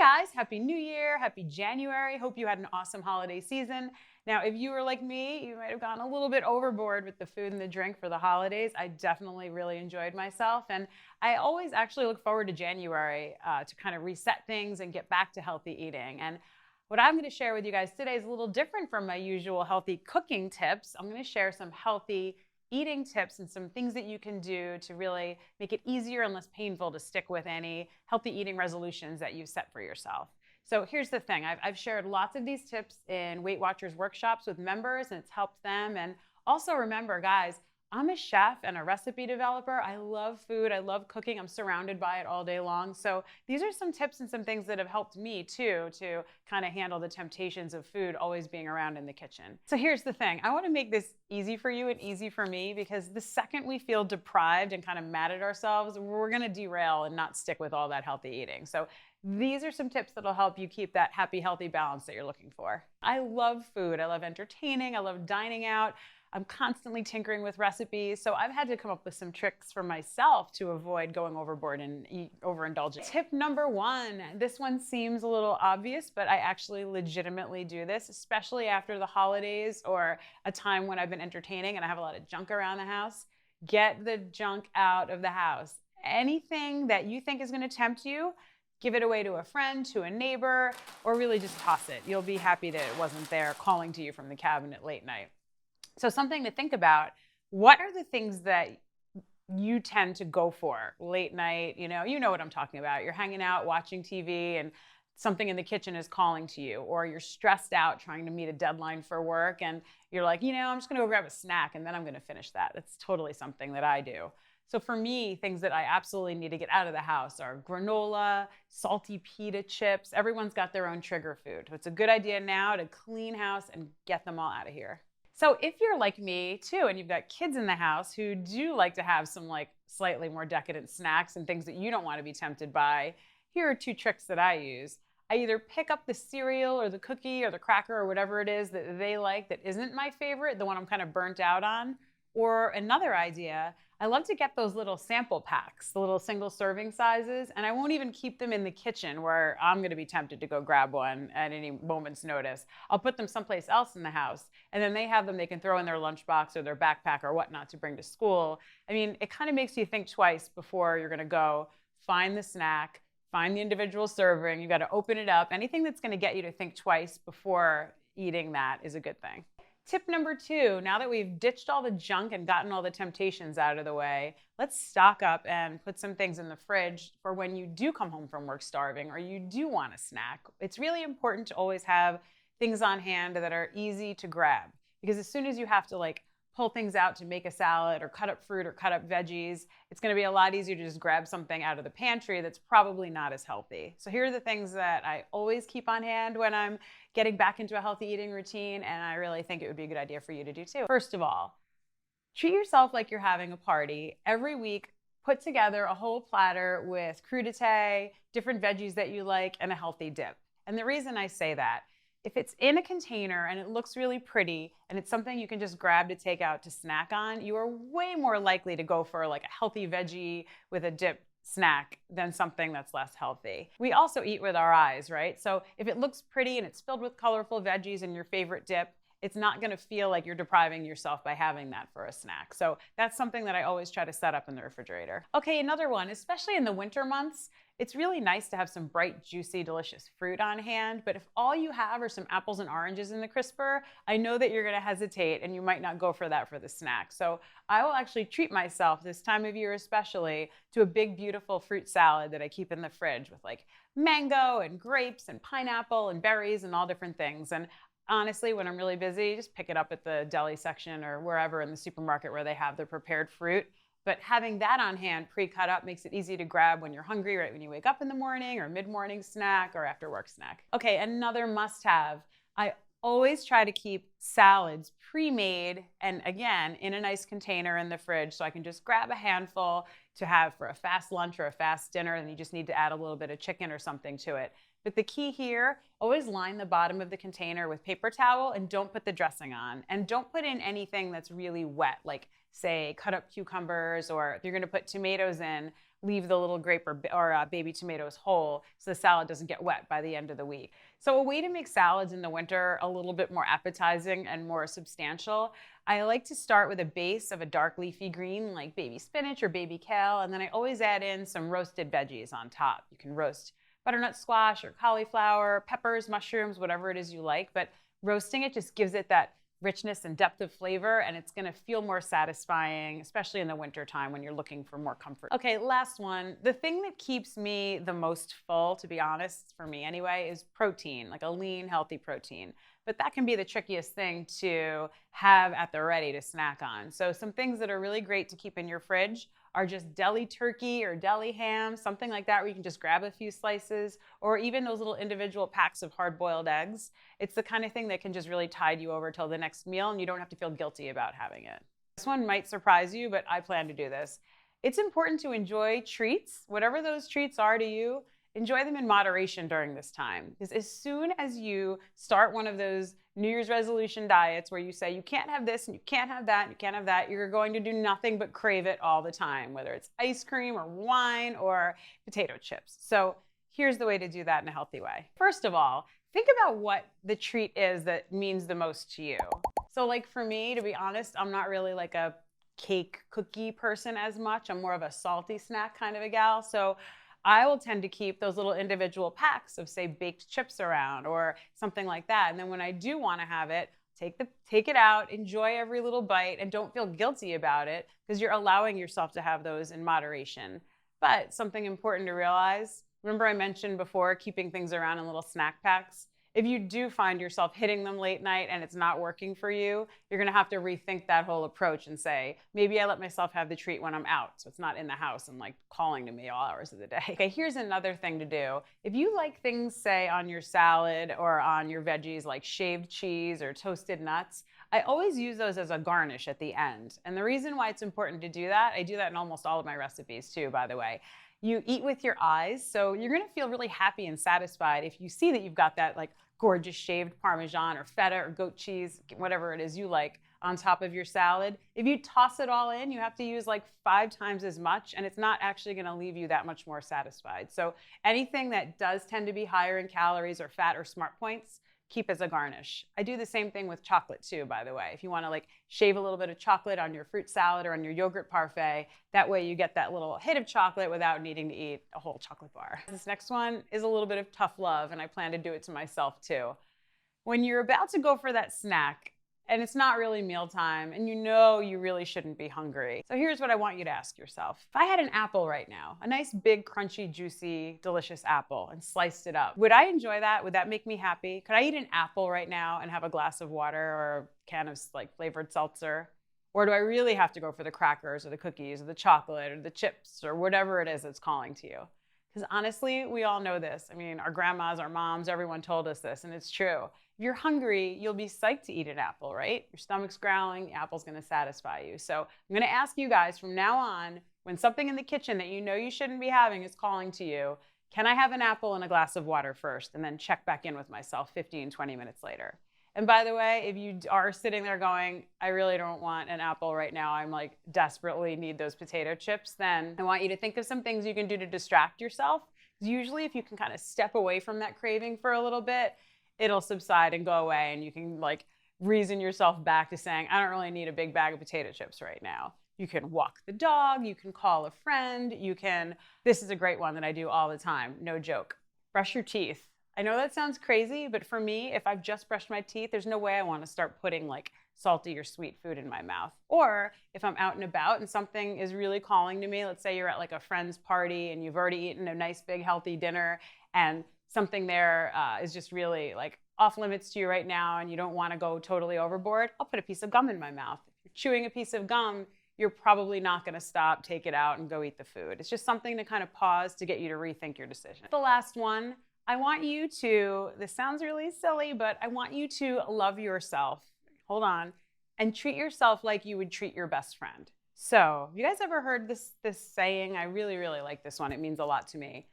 Hi guys, Happy New Year, Happy January. Hope you had an awesome holiday season. Now, if you were like me, you might have gone a little bit overboard with the food and the drink for the holidays. I definitely really enjoyed myself. And I always actually look forward to January to kind of reset things and get back to healthy eating. And what I'm going to share with you guys today is a little different from my usual healthy cooking tips. I'm going to share some healthy eating tips and some things that you can do to really make it easier and less painful to stick with any healthy eating resolutions that you set for yourself. So here's the thing. I've shared lots of these tips in Weight Watchers workshops with members, and it's helped them. And also remember, guys, I'm a chef and a recipe developer. I love food. I love cooking. I'm surrounded by it all day long. So these are some tips and some things that have helped me too to kind of handle the temptations of food always being around in the kitchen. So here's the thing. I want to make this easy for you and easy for me, because the second we feel deprived and kind of mad at ourselves, we're going to derail and not stick with all that healthy eating. So these are some tips that'll help you keep that happy, healthy balance that you're looking for. I love food. I love entertaining. I love dining out. I'm constantly tinkering with recipes. So I've had to come up with some tricks for myself to avoid going overboard and overindulging. Tip number one, this one seems a little obvious, but I actually legitimately do this, especially after the holidays or a time when I've been entertaining and I have a lot of junk around the house. Get the junk out of the house. Anything that you think is going to tempt you, give it away to a friend, to a neighbor, or really just toss it. You'll be happy that it wasn't there calling to you from the cabinet late night. So something to think about, what are the things that you tend to go for late night? You know what I'm talking about. You're hanging out, watching TV, and something in the kitchen is calling to you, or you're stressed out trying to meet a deadline for work, and you're like, I'm just gonna go grab a snack and then I'm gonna finish that. That's totally something that I do. So for me, things that I absolutely need to get out of the house are granola, salty pita chips. Everyone's got their own trigger food. It's a good idea now to clean house and get them all out of here. So if you're like me too, and you've got kids in the house who do like to have some slightly more decadent snacks and things that you don't want to be tempted by, here are two tricks that I use. I either pick up the cereal or the cookie or the cracker or whatever it is that they like that isn't my favorite, the one I'm kind of burnt out on. Or another idea, I love to get those little sample packs, the little single serving sizes, and I won't even keep them in the kitchen where I'm going to be tempted to go grab one at any moment's notice. I'll put them someplace else in the house, and then they have them they can throw in their lunchbox or their backpack or whatnot to bring to school. I mean, it kind of makes you think twice before you're going to go find the snack, find the individual serving. You got to open it up. Anything that's going to get you to think twice before eating that is a good thing. Tip number two, now that we've ditched all the junk and gotten all the temptations out of the way, let's stock up and put some things in the fridge for when you do come home from work starving or you do want a snack. It's really important to always have things on hand that are easy to grab, because as soon as you have to pull things out to make a salad or cut up fruit or cut up veggies, it's going to be a lot easier to just grab something out of the pantry that's probably not as healthy. So here are the things that I always keep on hand when I'm getting back into a healthy eating routine, and I really think it would be a good idea for you to do too. First of all, treat yourself like you're having a party. Every week, put together a whole platter with crudité, different veggies that you like, and a healthy dip. And the reason I say that, if it's in a container and it looks really pretty and it's something you can just grab to take out to snack on, you are way more likely to go for a healthy veggie with a dip snack than something that's less healthy. We also eat with our eyes, right? So if it looks pretty and it's filled with colorful veggies and your favorite dip, it's not going to feel like you're depriving yourself by having that for a snack. So that's something that I always try to set up in the refrigerator. Okay, another one, especially in the winter months, it's really nice to have some bright, juicy, delicious fruit on hand. But if all you have are some apples and oranges in the crisper, I know that you're going to hesitate and you might not go for that for the snack. So I will actually treat myself this time of year especially to a big, beautiful fruit salad that I keep in the fridge with mango and grapes and pineapple and berries and all different things. And honestly, when I'm really busy, just pick it up at the deli section or wherever in the supermarket where they have the prepared fruit. But having that on hand pre-cut up makes it easy to grab when you're hungry, right when you wake up in the morning, or mid-morning snack or after work snack. Okay, another must-have. I always try to keep salads pre-made and again in a nice container in the fridge, so I can just grab a handful to have for a fast lunch or a fast dinner, and you just need to add a little bit of chicken or something to it. But the key here, always line the bottom of the container with paper towel and don't put the dressing on. And don't put in anything that's really wet, like say cut up cucumbers, or if you're going to put tomatoes in, leave the little grape or baby tomatoes whole so the salad doesn't get wet by the end of the week. So a way to make salads in the winter a little bit more appetizing and more substantial, I like to start with a base of a dark leafy green like baby spinach or baby kale, and then I always add in some roasted veggies on top. You can roast butternut squash or cauliflower, peppers, mushrooms, whatever it is you like, but roasting it just gives it that richness and depth of flavor, and it's gonna feel more satisfying, especially in the winter time when you're looking for more comfort. Okay, last one. The thing that keeps me the most full, to be honest, for me anyway, is protein, like a lean, healthy protein. But that can be the trickiest thing to have at the ready to snack on. So some things that are really great to keep in your fridge are just deli turkey or deli ham, something like that where you can just grab a few slices, or even those little individual packs of hard-boiled eggs. It's the kind of thing that can just really tide you over till the next meal and you don't have to feel guilty about having it. This one might surprise you, but I plan to do this. It's important to enjoy treats, whatever those treats are to you. Enjoy them in moderation during this time. Because as soon as you start one of those New Year's resolution diets where you say you can't have this and you can't have that and you can't have that, you're going to do nothing but crave it all the time, whether it's ice cream or wine or potato chips. So here's the way to do that in a healthy way. First of all, think about what the treat is that means the most to you. So like for me, to be honest, I'm not really like a cake cookie person as much. I'm more of a salty snack kind of a gal. So I will tend to keep those little individual packs of, say, baked chips around or something like that. And then when I do want to have it, take it out, enjoy every little bite, and don't feel guilty about it because you're allowing yourself to have those in moderation. But something important to realize, remember I mentioned before keeping things around in little snack packs? If you do find yourself hitting them late night and it's not working for you, you're gonna have to rethink that whole approach and say, maybe I let myself have the treat when I'm out, so it's not in the house and like calling to me all hours of the day. Okay, here's another thing to do. If you like things, say, on your salad or on your veggies like shaved cheese or toasted nuts, I always use those as a garnish at the end. And the reason why it's important to do that, I do that in almost all of my recipes too, by the way. You eat with your eyes, so you're gonna feel really happy and satisfied if you see that you've got that like gorgeous shaved Parmesan or feta or goat cheese, whatever it is you like, on top of your salad. If you toss it all in, you have to use like 5 times as much, and it's not actually gonna leave you that much more satisfied. So anything that does tend to be higher in calories or fat or smart points, keep as a garnish. I do the same thing with chocolate too, by the way. If you want to like shave a little bit of chocolate on your fruit salad or on your yogurt parfait, that way you get that little hit of chocolate without needing to eat a whole chocolate bar. This next one is a little bit of tough love, and I plan to do it to myself too. When you're about to go for that snack, and it's not really mealtime, and you know you really shouldn't be hungry. So here's what I want you to ask yourself. If I had an apple right now, a nice big, crunchy, juicy, delicious apple, and sliced it up, would I enjoy that? Would that make me happy? Could I eat an apple right now and have a glass of water or a can of like flavored seltzer? Or do I really have to go for the crackers or the cookies or the chocolate or the chips or whatever it is that's calling to you? Because honestly, we all know this. I mean, our grandmas, our moms, everyone told us this, and it's true. If you're hungry, you'll be psyched to eat an apple, right? Your stomach's growling, the apple's gonna satisfy you. So I'm gonna ask you guys from now on, when something in the kitchen that you know you shouldn't be having is calling to you, can I have an apple and a glass of water first, and then check back in with myself 15, 20 minutes later? And by the way, if you are sitting there going, I really don't want an apple right now, I'm like desperately need those potato chips, then I want you to think of some things you can do to distract yourself. Usually if you can kind of step away from that craving for a little bit, it'll subside and go away, and you can like reason yourself back to saying, I don't really need a big bag of potato chips right now. You can walk the dog, you can call a friend, this is a great one that I do all the time, no joke. Brush your teeth. I know that sounds crazy, but for me, if I've just brushed my teeth, there's no way I want to start putting like salty or sweet food in my mouth. Or if I'm out and about and something is really calling to me, let's say you're at like a friend's party and you've already eaten a nice big healthy dinner and something there is just really like off limits to you right now and you don't want to go totally overboard, I'll put a piece of gum in my mouth. If you're chewing a piece of gum, you're probably not going to stop, take it out, and go eat the food. It's just something to kind of pause to get you to rethink your decision. The last one, I want you to, this sounds really silly, but I want you to love yourself, hold on, and treat yourself like you would treat your best friend. So, have you guys ever heard this saying? I really, really like this one. It means a lot to me.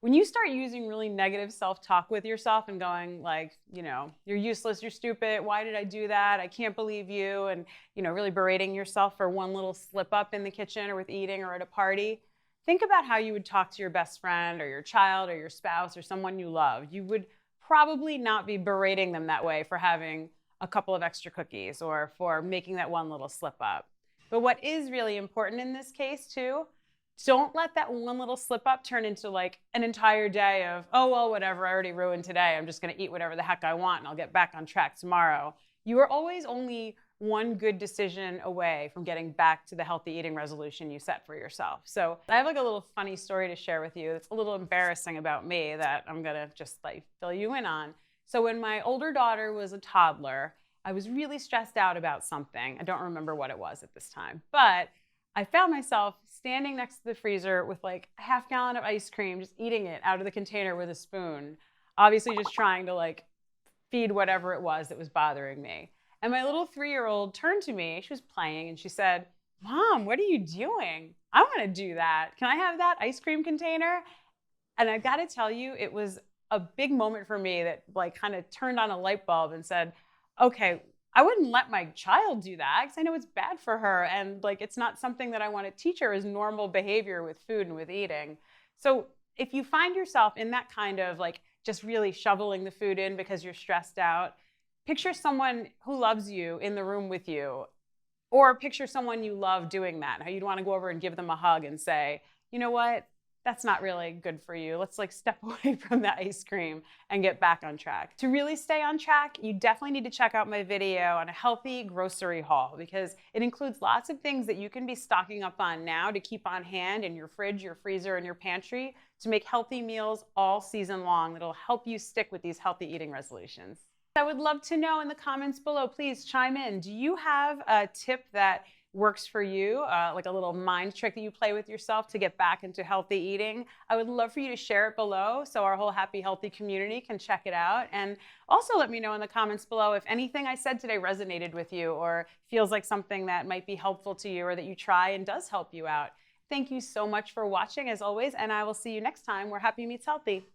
When you start using really negative self-talk with yourself and going like, you're useless, you're stupid, why did I do that? I can't believe you, and really berating yourself for one little slip up in the kitchen or with eating or at a party, think about how you would talk to your best friend or your child or your spouse or someone you love. You would probably not be berating them that way for having a couple of extra cookies or for making that one little slip up. But what is really important in this case, too, don't let that one little slip up turn into like an entire day of, oh, well, whatever, I already ruined today. I'm just going to eat whatever the heck I want and I'll get back on track tomorrow. You are always only one good decision away from getting back to the healthy eating resolution you set for yourself. So I have like a little funny story to share with you. It's a little embarrassing about me that I'm going to just like fill you in on. So when my older daughter was a toddler, I was really stressed out about something. I don't remember what it was at this time, but I found myself standing next to the freezer with like a half gallon of ice cream, just eating it out of the container with a spoon, obviously just trying to like feed whatever it was that was bothering me. And my little 3-year-old turned to me, she was playing, and she said, "Mom, what are you doing? I want to do that. Can I have that ice cream container?" And I got to tell you, it was a big moment for me that like kind of turned on a light bulb and said, okay, I wouldn't let my child do that because I know it's bad for her. And like, it's not something that I want to teach her as normal behavior with food and with eating. So if you find yourself in that kind of like just really shoveling the food in because you're stressed out, picture someone who loves you in the room with you, or picture someone you love doing that. How you'd want to go over and give them a hug and say, you know what? That's not really good for you. Let's like step away from the ice cream and get back on track. To really stay on track, you definitely need to check out my video on a healthy grocery haul because it includes lots of things that you can be stocking up on now to keep on hand in your fridge, your freezer, and your pantry to make healthy meals all season long that'll help you stick with these healthy eating resolutions. I would love to know in the comments below, please chime in. Do you have a tip that works for you, like a little mind trick that you play with yourself to get back into healthy eating? I would love for you to share it below so our whole happy, healthy community can check it out. And also let me know in the comments below if anything I said today resonated with you or feels like something that might be helpful to you or that you try and does help you out. Thank you so much for watching as always, and I will see you next time where happy meets healthy.